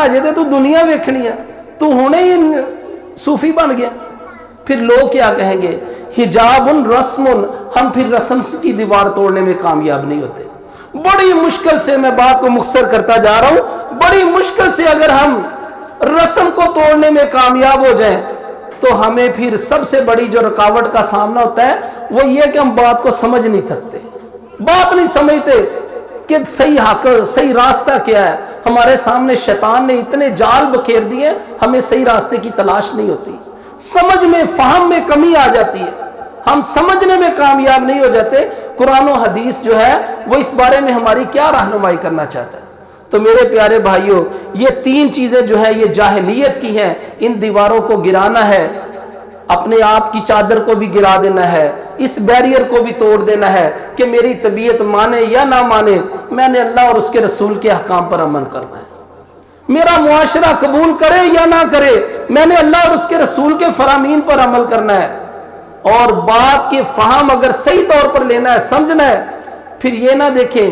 ہجے تے تو دنیا ویکھنی ہے، تو ہونے ہی صوفی بن گیا۔ پھر لوگ کیا کہیں گے؟ حجاب رسم، ہم پھر رسم کی دیوار توڑنے میں کامیاب نہیں ہوتے۔ بڑی مشکل سے، میں بات کو مختصر کرتا جا رہا ہوں، بڑی مشکل سے اگر ہم رسم کو توڑنے میں کامیاب ہو جائیں تو ہمیں پھر سب سے بڑی جو رکاوٹ کا سامنا ہوتا ہے وہ یہ کہ ہم بات کو سمجھ نہیں سکتے، بات نہیں سمجھتے کہ صحیح حق، صحیح راستہ کیا ہے۔ ہمارے سامنے شیطان نے اتنے جال بکھیر دیے، ہمیں صحیح راستے کی تلاش نہیں ہوتی، سمجھ میں، فہم میں کمی آ جاتی ہے، ہم سمجھنے میں کامیاب نہیں ہو جاتے۔ قرآن و حدیث جو ہے وہ اس بارے میں ہماری کیا رہنمائی کرنا چاہتا ہے؟ تو میرے پیارے بھائیوں، یہ تین چیزیں جو ہے یہ جاہلیت کی ہیں، ان دیواروں کو گرانا ہے، اپنے آپ کی چادر کو بھی گرا دینا ہے، اس بیریئر کو بھی توڑ دینا ہے کہ میری طبیعت مانے یا نہ مانے، میں نے اللہ اور اس کے رسول کے احکام پر عمل کرنا ہے۔ میرا معاشرہ قبول کرے یا نہ کرے، میں نے اللہ اور اس کے رسول کے فرامین پر عمل کرنا ہے۔ اور بات کے فہم اگر صحیح طور پر لینا ہے، سمجھنا ہے، پھر یہ نہ دیکھیں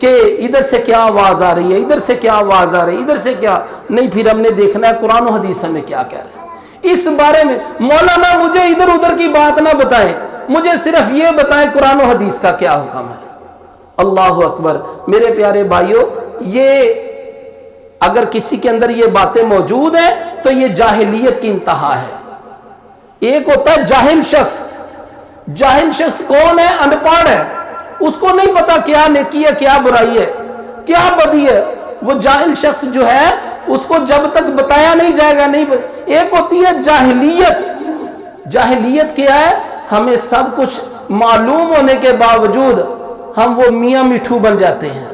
کہ ادھر سے کیا آواز آ رہی ہے، ادھر سے کیا آواز آ رہی ہے، ادھر سے کیا نہیں، پھر ہم نے دیکھنا ہے قرآن و حدیث ہمیں کیا کہہ رہے ہیں اس بارے میں۔ مولانا مجھے ادھر ادھر کی بات نہ بتائیں، مجھے صرف یہ بتائیں قرآن و حدیث کا کیا حکم ہے۔ اللہ اکبر۔ میرے پیارے بھائیوں، یہ اگر کسی کے اندر یہ باتیں موجود ہیں تو یہ جاہلیت کی انتہا ہے۔ ایک ہوتا ہے جاہل شخص، جاہل شخص کون ہے؟ ان پڑھ ہے، اس کو نہیں پتا کیا نیکی ہے، کیا برائی ہے، کیا بدی ہے۔ وہ جاہل شخص جو ہے اس کو جب تک بتایا نہیں جائے گا نہیں۔ ایک ہوتی ہے جاہلیت۔ جاہلیت کیا ہے؟ ہمیں سب کچھ معلوم ہونے کے باوجود ہم وہ میاں مٹھو بن جاتے ہیں۔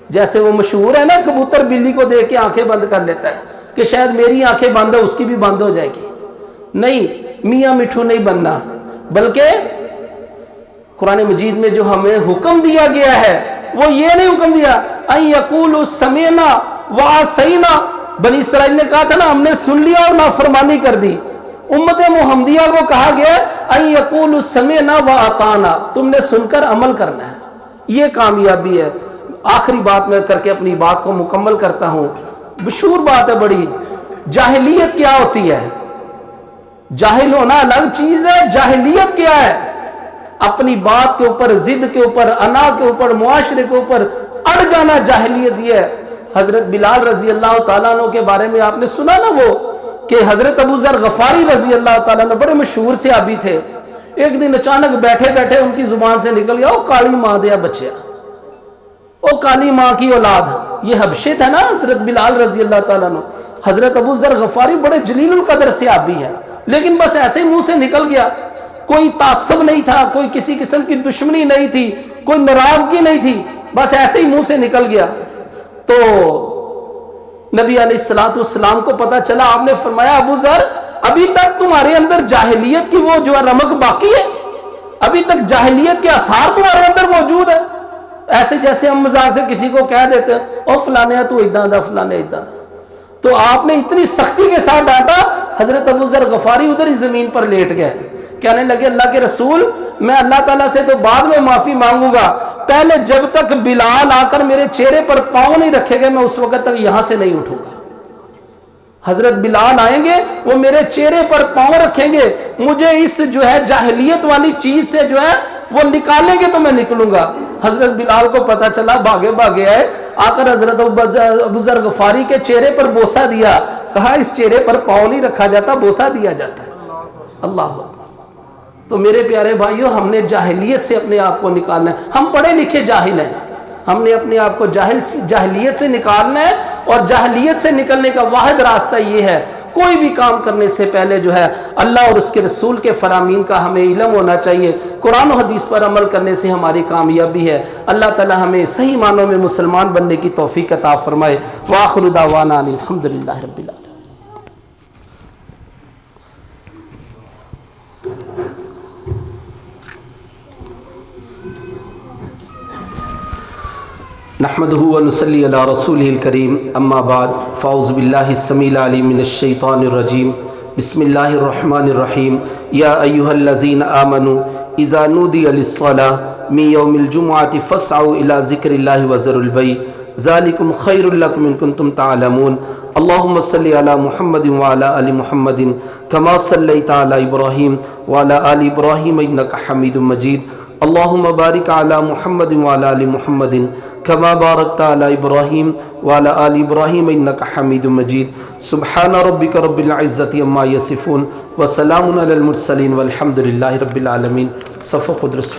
جیسے وہ مشہور ہے نا، کبوتر بلی کو دیکھ کے آنکھیں بند کر لیتا ہے کہ شاید میری آنکھیں بند ہے، اس کی بھی بند ہو جائے گی۔ نہیں، میاں مٹھو نہیں بننا، بلکہ قرآن مجید میں جو ہمیں حکم دیا گیا ہے وہ یہ نہیں حکم دیا ان یقولوا سمعنا وعصینا۔ بنی اسرائیل نے کہا تھا نا، ہم نے سن لیا اور نافرمانی کر دی۔ امت محمدیہ کو کہا گیا ان یقولوا سمعنا واطعنا، تم نے سن کر عمل کرنا ہے، یہ کامیابی ہے۔ آخری بات میں کر کے اپنی بات کو مکمل کرتا ہوں، مشہور بات ہے بڑی۔ جاہلیت کیا ہوتی ہے؟ جاہل ہونا الگ چیز ہے، جاہلیت کیا ہے؟ اپنی بات کے اوپر، ضد کے اوپر، انا کے اوپر، معاشرے کے اوپر اڑ جانا جاہلیت یہ ہے۔ حضرت بلال رضی اللہ تعالیٰ عنہ کے بارے میں آپ نے سنا نا، وہ کہ حضرت ابو ذر غفاری رضی اللہ تعالیٰ عنہ بڑے مشہور صحابی تھے۔ ایک دن اچانک بیٹھے بیٹھے ان کی زبان سے نکل گیا، او کالی ماں دیا بچیا، او کالی ماں کی اولاد۔ یہ حبشے تھا نا حضرت بلال رضی اللہ تعالیٰ عنہ۔ حضرت ابو ذر غفاری بڑے جلیل القدر صحابی ہیں، لیکن بس ایسے منہ سے نکل گیا، کوئی تعصب نہیں تھا، کوئی کسی قسم کی دشمنی نہیں تھی، کوئی ناراضگی نہیں تھی، بس ایسے ہی منہ سے نکل گیا۔ تو نبی علیہ السلام کو پتا چلا، آپ نے فرمایا ابو ذر ابھی تک تمہارے اندر جاہلیت کی وہ جو رمق باقی ہے، ابھی تک جاہلیت کے آثار تمہارے اندر موجود ہے۔ ایسے جیسے ہم مذاق سے کسی کو کہہ دیتے ہیں او فلانے تو اداں دا، فلانے اداں دا۔ تو آپ نے اتنی سختی کے ساتھ ڈانٹا، حضرت ابو ذر غفاری ادھر ہی زمین پر لیٹ گئے، کہنے لگے اللہ کے رسول، میں اللہ تعالیٰ سے تو بعد میں معافی مانگوں گا، پہلے جب تک بلال آ کر میرے چہرے پر پاؤں نہیں رکھے گا میں اس وقت تک یہاں سے نہیں اٹھوں گا۔ حضرت بلال آئیں گے، وہ میرے چہرے پر پاؤں رکھیں گے، مجھے اس جو ہے جاہلیت والی چیز سے جو ہے وہ نکالیں گے تو میں نکلوں گا۔ حضرت بلال کو پتا چلا، بھاگے بھاگے آئے، آ کر حضرت ابو ذر غفاری کے چہرے پر بوسہ دیا، کہا اس چہرے پر پاؤں نہیں رکھا جاتا، بوسہ دیا جاتا ہے۔ اللہ۔ تو میرے پیارے بھائیوں، ہم نے جاہلیت سے اپنے آپ کو نکالنا ہے۔ ہم پڑھے لکھے جاہل ہیں، ہم نے اپنے آپ کو جاہلیت سے نکالنا ہے، اور جاہلیت سے نکلنے کا واحد راستہ یہ ہے، کوئی بھی کام کرنے سے پہلے جو ہے اللہ اور اس کے رسول کے فرامین کا ہمیں علم ہونا چاہیے۔ قرآن و حدیث پر عمل کرنے سے ہماری کامیابی ہے۔ اللہ تعالی ہمیں صحیح معنوں میں مسلمان بننے کی توفیق عطا فرمائے۔ وآخر دعوانا الحمدللہ رب العالمین۔ نحمده ونصلي على رسوله الكريم، اما بعد، فاعوذ بالله السميع العليم من الشيطان الرجيم، بسم الله الرحمن الرحيم، يا ايها الذين آمنوا اذا نودي للصلاة من يوم الجمعة فاسعوا الى ذكر الله وذروا البيع، ذالکم خیر لکم ان کنتم تعلمون اللہم صلی علی محمد وعلی آل محمد کما صلیت علی ابراہیم وعلی آل ابراہیم انک حمید مجید اللہم بارک علی محمد وعلی آل محمد کما بارکت علی ابراہیم وعلی آل ابراہیم انک حمید مجید سبحان ربک رب العزت عما یصفون وسلام علی المرسلین والحمد للہ رب العالمین صف قدرس